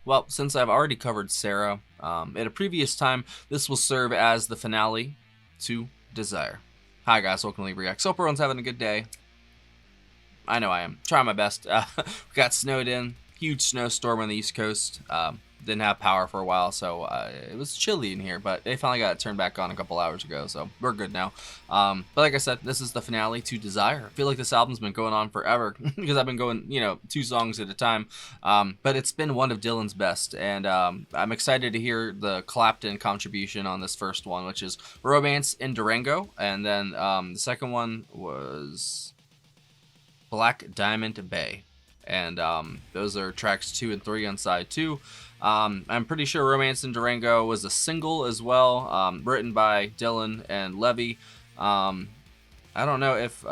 Well, since I've already covered Sara at a previous time, this will serve as the finale to Desire. Hi guys, welcome to Leave Reacts. Hope everyone's having a good day. I know I am. Trying my best. We got snowed in. Huge snowstorm on the East Coast. Didn't have power for a while, so it was chilly in here, but they finally got it turned back on a couple hours ago, so we're good now. But like I said, this is the finale to Desire. I feel like this album's been going on forever because I've been going, 2 songs at a time. But it's been one of Dylan's best, and I'm excited to hear the Clapton contribution on this first one, which is Romance in Durango, and then the second one was Black Diamond Bay. And those are tracks 2 and 3 on side 2. I'm pretty sure Romance in Durango was a single as well, written by Dylan and Levy. I don't know if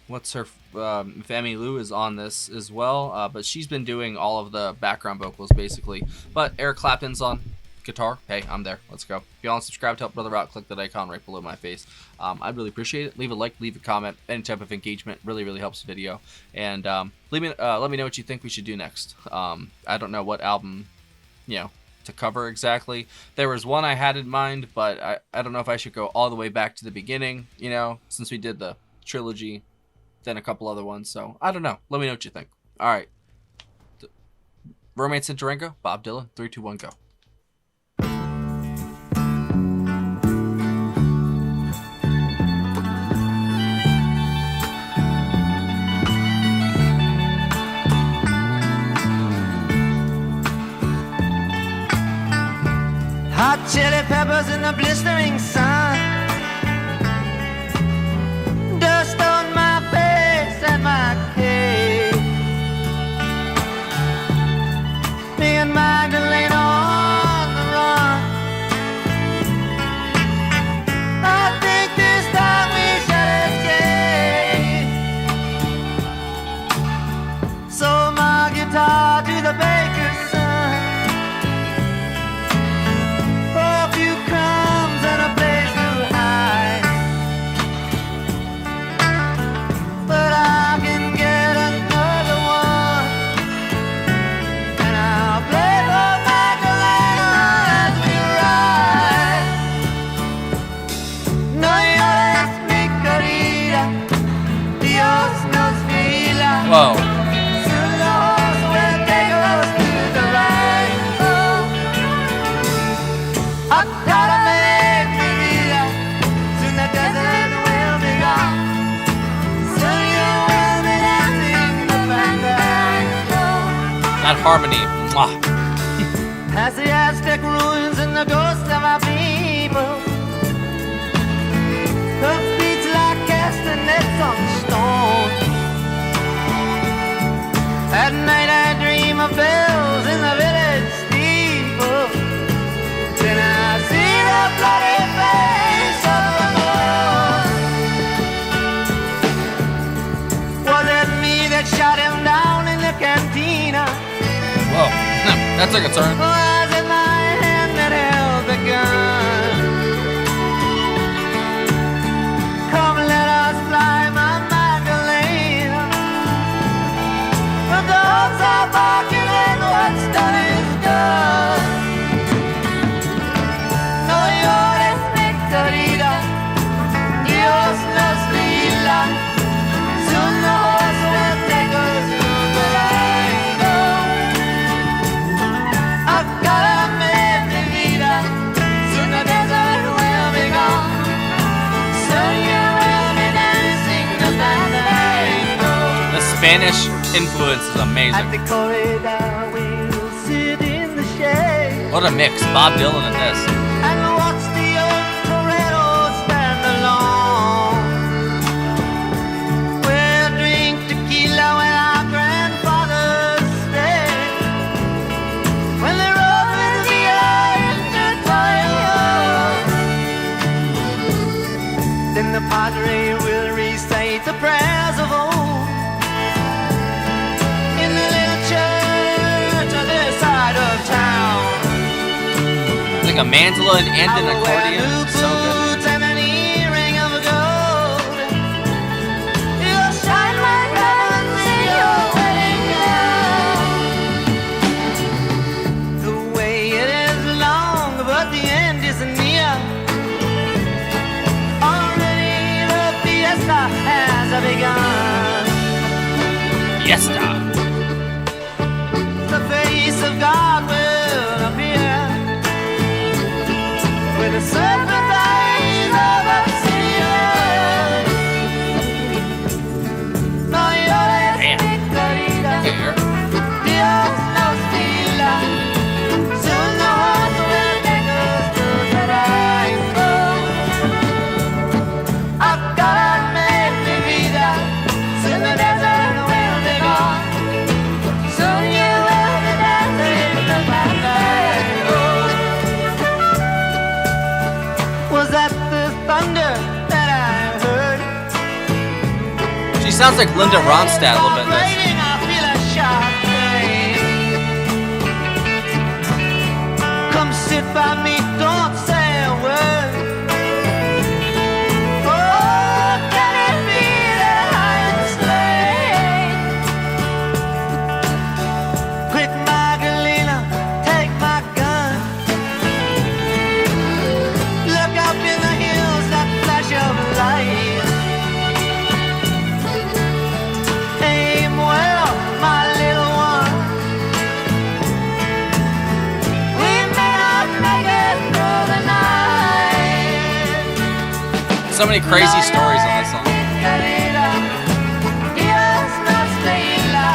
if Amy Lou is on this as well, but she's been doing all of the background vocals basically. But Eric Clapton's on guitar. Hey, I'm there. Let's go. If you want to subscribe to help brother out, click that icon right below my face. I'd really appreciate it. Leave a like, leave a comment. Any type of engagement really helps the video. And let me know what you think we should do next. I don't know what album, to cover exactly. There was one I had in mind, but I don't know if I should go all the way back to the beginning, since we did the trilogy, then a couple other ones. So I don't know. Let me know what you think. All right. Romance in Durango, Bob Dylan, 3, 2, 1, go. Hot chili peppers in the blistering sun, dust on my face and my cake. Me and Magdalena on the run. I think this time we shall escape. So my guitar to the baker's son. Whoa. That harmony. Mwah. As the Aztec ruins and the ghosts of our people, her feet like castanets on stone. At night I dream of bells in the village steeple. Then I see the bloody face of the moon. Was it me that shot him down in the cantina? Whoa, that took a turn. Was it my hand that held the gun? Come let us fly, my Magdalena. The dogs are barking and what's done is done. No llores, mi querida, Dios nos liga. Soon the horse will take us to Durango. I've got a man to lead us. Soon the desert will be gone. Soon you will be dancing the fandango. The Spanish influence is amazing. At the corridor we'll sit in the shade What a mix. Bob Dylan in this. and watch the old torero stand alone. We'll drink tequila when our grandfathers stayed. When the road will be intertwined, then the padre will recite the prayers of old in the little church on this side of town. It's like a mandolin and an accordion. So good. Boots and an earring of gold. You'll shine like diamonds in your wedding gown. have begun. Yes, Doc. The face of God will appear with a sacrifice of obsidian. No llores, mi querida, Here. Dios nos mira. Soon the horse will take us to Durango. I've gotta make mi vida. Soon the desert will be gone. Soon you will be dancing in the Durango. Was that the thunder that I heard? She sounds like Linda Ronstadt a little bit in this. Vibrating, I feel a sharp pain. Come sit by me, don't say a word. Oh, can it be that I am slain? Quick, Magdalena, take my gun. Look up in the hills, that flash of light. Aim well, my little one. We may not make it through the night. So many crazy stories on this song. Querida, Dios nos mira.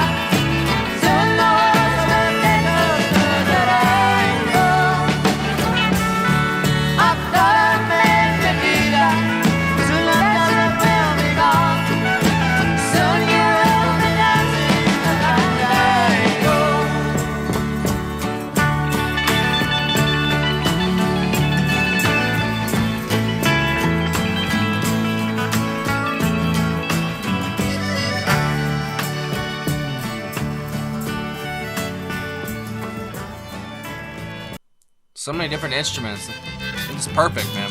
Soon the horse will take us to Durango. I've gotta make mi vida. Soon the desert will be gone. Soon you will be dancing in the Durango. So many different instruments. It's perfect, man.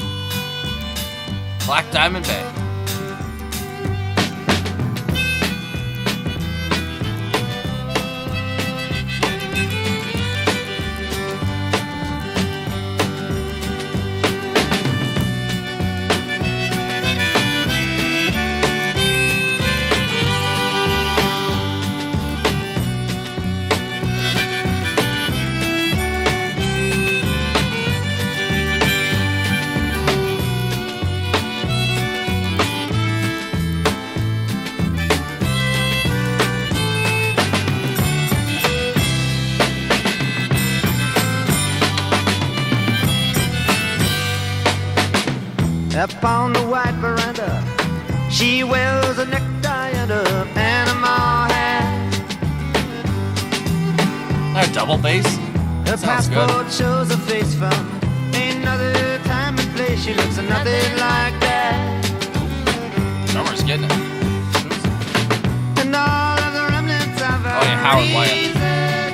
Black Diamond Bay. Up on the white veranda, she wears a necktie and a Panama hat. That double bass. Her Sounds good. passport shows her face from another time and place. She looks nothing like that. Drummer's getting it. And all of the remnants of her Oh, yeah, Howard Wyatt.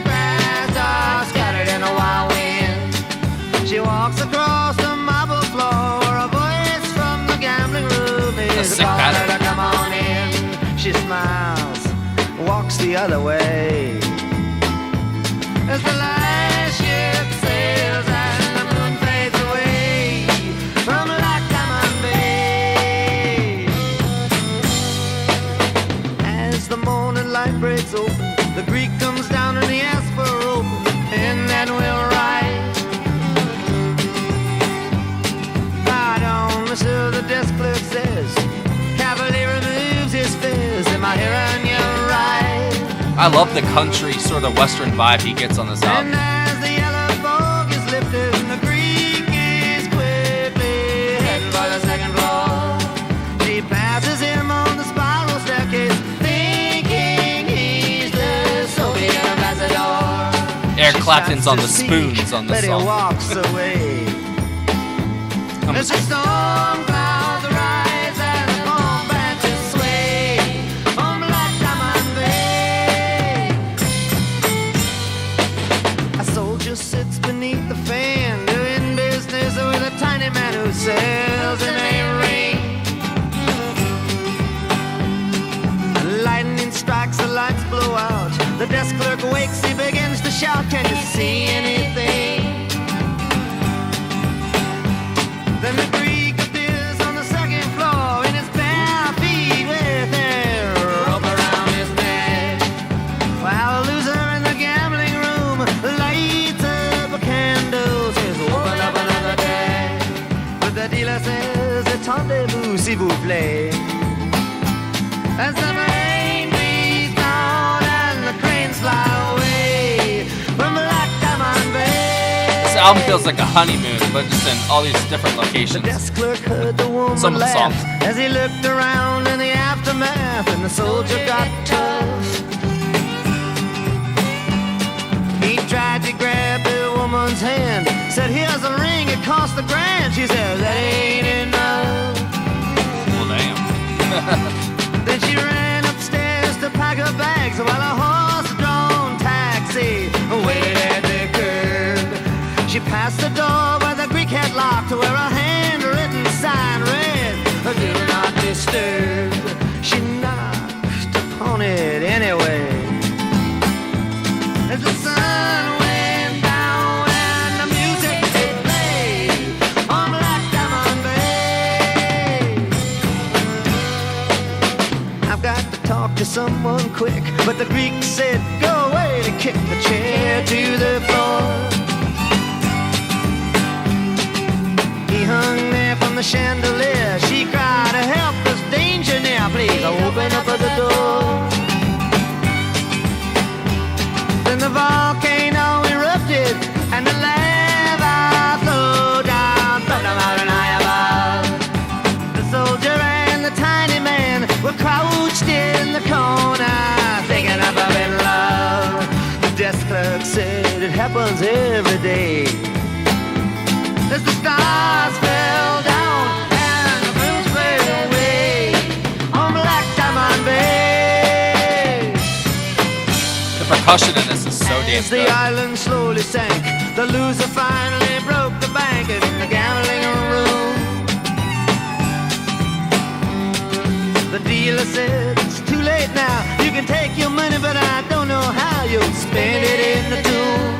grass are scattered in a wild wind. She walks across the marble floor. A voice from the gambling room is sick calling pattern. her to come on in. She smiles, walks the other way. As the last ship sails and the moon fades away from Black Diamond Bay. As the morning light breaks open, the Greek comes down and he asks for rope, and then we'll ride. Right on, monsieur, the desk clerk says, Cavalier removes his fez. Am I hearing you right? I love the country sort of western vibe he gets on this album. And as the yellow fog is lifted and the Greek is quickly heading for the second floor, she passes him on the spiral staircase, thinking he's the Soviet ambassador. Eric She Clapton's starts on the to speak, spoons on this but song. he walks away. I'm As the storm clouds rise and the palm branches sway on Black Diamond Bay. A soldier sits beneath the fan, doing business with a tiny man who sells him a ring. Lightning strikes, the lights blow out. The desk clerk wakes, he begins to shout, "Can you see anything?" Then the Greek appears on the second floor in his bare feet with attendez-vous, s'il vous plaît. As the rain beats down and the cranes fly away from Black Diamond Bay. This album feels like a honeymoon, but just in all these different The locations. desk clerk heard the woman Some of the laugh songs. as he looked around in the aftermath, and the soldier got tough. He tried to grab the woman's hand, said, "Here's a ring, it cost $1,000." She said, "That ain't enough." Well, damn. Then she ran upstairs to pack her bags while a horse-drawn taxi waited at the curb. She passed the door where the Greek had locked, where a handwritten sign read, "Do not disturb." She knocked upon it anyway. As the sun went down and the music played on Black Diamond Bay. I've got to talk to someone quick, but the Greek said, "Go away," and kicked the chair to the floor. He hung there from the chandelier. She cried, "Help, there's danger near, please open up the door." Then the volcano erupted and the lava flowed down from the mountain high above. The soldier and the tiny man were crouched in the corner, thinking about in love. The desk clerk said it happens every day. As the stars fell down and the moon faded away on Black Diamond Bay. The percussion in this is so damn As the good. island slowly sank, the loser finally broke the bank in the gambling room. The dealer said, "It's too late now. You can take your money, but I don't know how you'll spend it in the tomb."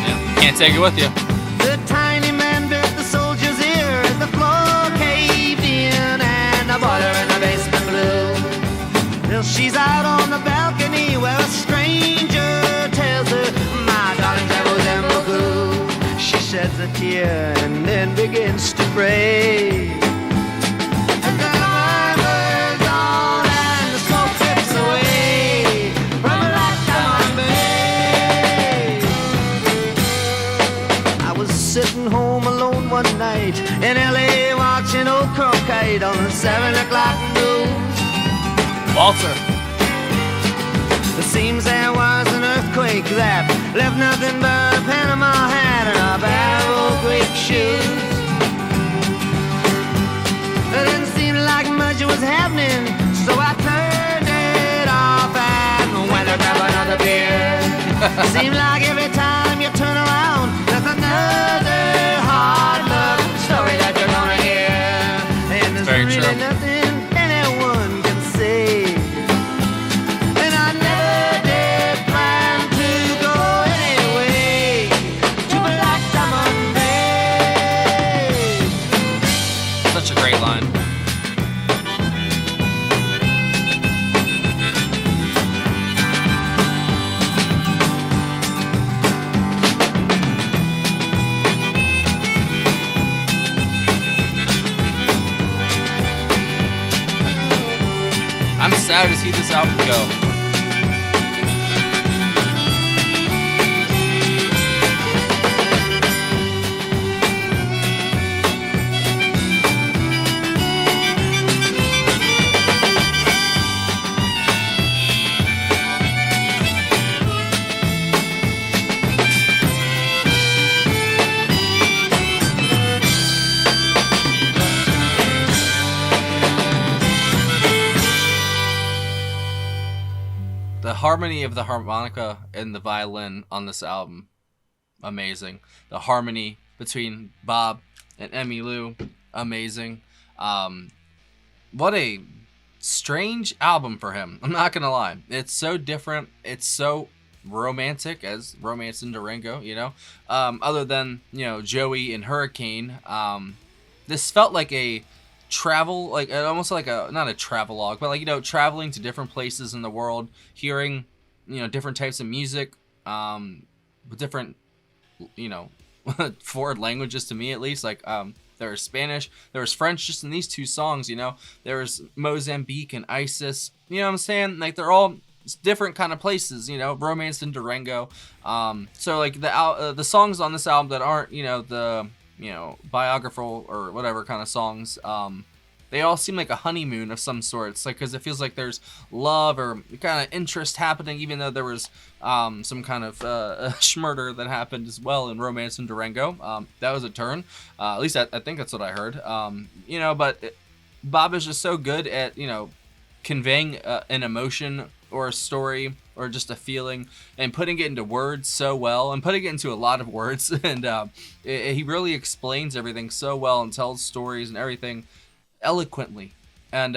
Yeah, can't take it with you. The tiny man bit the soldier's ear as the floor caved in and the boiler in the basement blew. Till she's out on the balcony where a stranger tells her, "My darling devil's in Baku." She sheds a tear and then begins to pray. As the light burns on and the smoke drifts away from Black Diamond Bay. I was sitting home alone one night in L.A. watching old Cronkite on the 7 o'clock news. Walter. It seems there was an earthquake that left nothing but a Panama hat and a pair of old Greek shoes. It didn't seem like much was happening, so I turned it off and went to grab another beer. Seemed like every time you turn around, there's another hard luck story that you're gonna hear. And there's Very really true. nothing anyone can say. And I never did plan to go anyway to Black Diamond Bay. Such a great line. I'm sad to see this album go. The harmony of the harmonica and the violin on this album, amazing. The harmony between Bob and Emmylou, amazing. What a strange album for him. I'm not gonna lie. It's so different. It's so romantic, as Romance in Durango, you know. Other than, you know, Joey and Hurricane, this felt like a travel, like almost like a, not a travelogue, but like, you know, traveling to different places in the world, hearing, you know, different types of music, with different, you know, foreign languages to me at least. Like, there was Spanish, there was French just in these 2 songs, you know. There was Mozambique and Isis, you know what I'm saying? Like, they're all different kind of places, you know, romance in Durango. So like the songs on this album that aren't, you know, the, you know, biographical or whatever kind of songs, they all seem like a honeymoon of some sort. It's like, because it feels like there's love or kind of interest happening, even though there was some kind of schmurder that happened as well in Romance in Durango. That was a turn. At least I think that's what I heard. You know, but Bob is just so good at, you know, conveying an emotion or a story or just a feeling and putting it into words so well, and putting it into a lot of words. And he really explains everything so well and tells stories and everything eloquently. And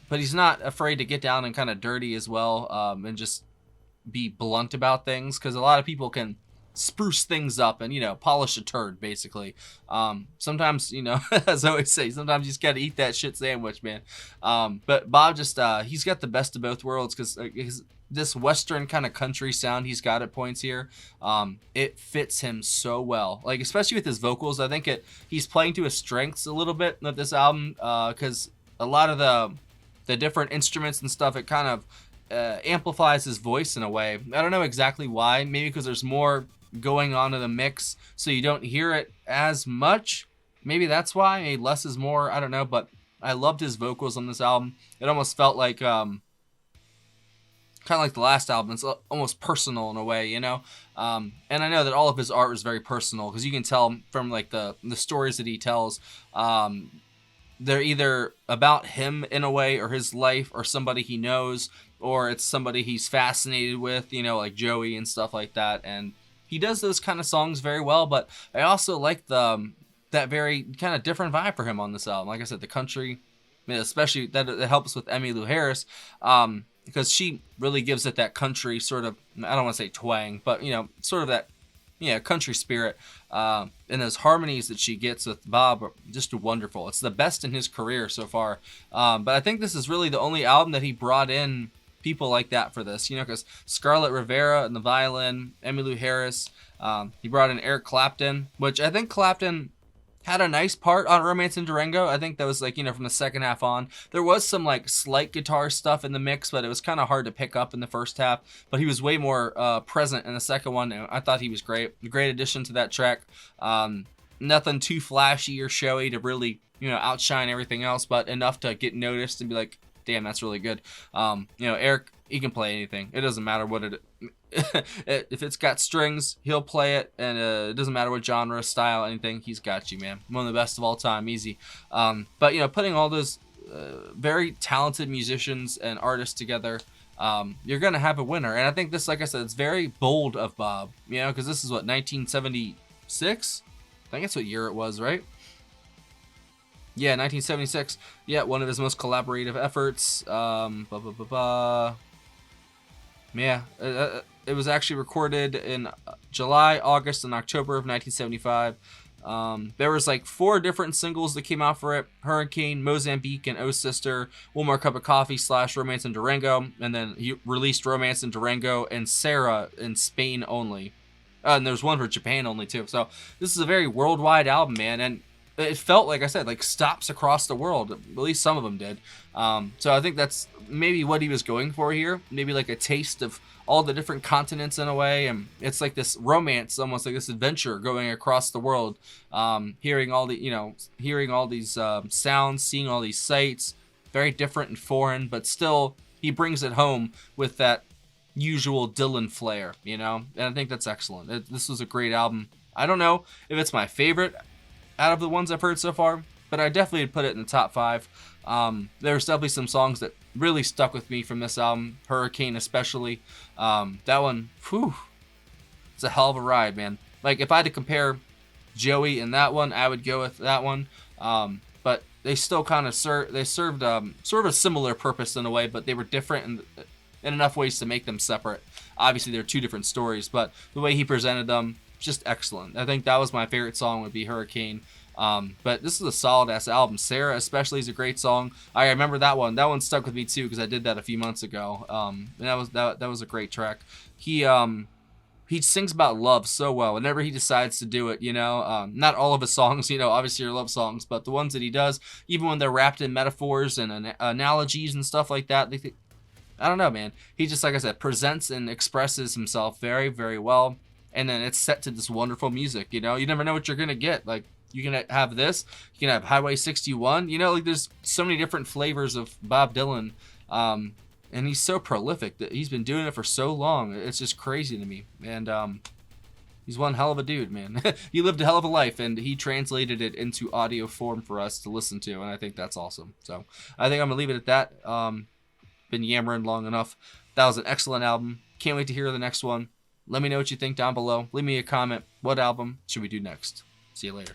but he's not afraid to get down and kind of dirty as well, and just be blunt about things, because a lot of people can spruce things up and, you know, polish a turd basically. Sometimes, you know, as I always say, sometimes you just gotta eat that shit sandwich, man. But Bob just he's got the best of both worlds, because this western kind of country sound he's got at points here, it fits him so well, like especially with his vocals. I think he's playing to his strengths a little bit with this album, because a lot of the different instruments and stuff, it kind of amplifies his voice in a way. I don't know exactly why. Maybe because there's more going on in the mix, so you don't hear it as much. Maybe that's why. Maybe less is more. I don't know. But I loved his vocals on this album. It almost felt like kind of like the last album. It's almost personal in a way, you know. And I know that all of his art is very personal, because you can tell from like the stories that he tells. They're either about him in a way, or his life, or somebody he knows, or it's somebody he's fascinated with, you know, like Joey and stuff like that. And he does those kind of songs very well. But I also like that very kind of different vibe for him on this album. Like I said, the country, especially that it helps with Emmylou Harris, because she really gives it that country sort of, I don't want to say twang, but, you know, sort of that, yeah, country spirit. And those harmonies that she gets with Bob are just wonderful. It's the best in his career so far. But I think this is really the only album that he brought in people like that for this, you know, because Scarlett Rivera and the violin, Emmylou Harris, he brought in Eric Clapton, which I think Clapton had a nice part on Romance in Durango. I think that was like, you know, from the second half on. There was some like slight guitar stuff in the mix, but it was kind of hard to pick up in the first half. But he was way more present in the second one. And I thought he was great. A great addition to that track. Nothing too flashy or showy to really, you know, outshine everything else, but enough to get noticed and be like, damn, that's really good. You know, Eric, he can play anything. It doesn't matter what it if it's got strings, he'll play it, and it doesn't matter what genre, style, anything, he's got you, man. One of the best of all time, easy. But, you know, putting all those very talented musicians and artists together, you're going to have a winner. And I think this, like I said, it's very bold of Bob, you know, because this is what, 1976? I think that's what year it was, right? Yeah, 1976. Yeah, one of his most collaborative efforts. Yeah, it was actually recorded in July, August, and October of 1975. There was like 4 different singles that came out for it: Hurricane, Mozambique, and Oh Sister, One More Cup of Coffee / Romance in Durango. And then he released Romance in Durango and Sara in Spain only. And there's one for Japan only too. So this is a very worldwide album, man. And it felt, like I said, like stops across the world. At least some of them did. So I think that's maybe what he was going for here. Maybe like a taste of all the different continents in a way. And it's like this romance, almost like this adventure going across the world. Hearing all these sounds, seeing all these sights, very different and foreign, but still he brings it home with that usual Dylan flair, you know? And I think that's excellent. This was a great album. I don't know if it's my favorite out of the ones I've heard so far, but I definitely would put it in the top 5. There's definitely some songs that really stuck with me from this album, Hurricane especially. That one, whew, it's a hell of a ride, man. Like, if I had to compare Joey and that one, I would go with that one. But they still kind of served sort of a similar purpose in a way, but they were different in enough ways to make them separate. Obviously, they're 2 different stories, but the way he presented them, just excellent. I think that was my favorite song, would be Hurricane. But this is a solid ass album. Sara especially is a great song. I remember that one. That one stuck with me too, because I did that a few months ago. And that was a great track. He he sings about love so well whenever he decides to do it, you know. Not all of his songs, you know, obviously are love songs, but the ones that he does, even when they're wrapped in metaphors and analogies and stuff like that, I don't know, man. He just, like I said, presents and expresses himself very, very well. And then it's set to this wonderful music, you know. You never know what you're going to get. Like, you can have this, you can have Highway 61, you know, like there's so many different flavors of Bob Dylan. And he's so prolific that he's been doing it for so long. It's just crazy to me. And he's one hell of a dude, man. He lived a hell of a life, and he translated it into audio form for us to listen to, and I think that's awesome. So I think I'm gonna leave it at that. Been yammering long enough. That was an excellent album. Can't wait to hear the next one. Let me know what you think down below. Leave me a comment. What album should we do next? See you later.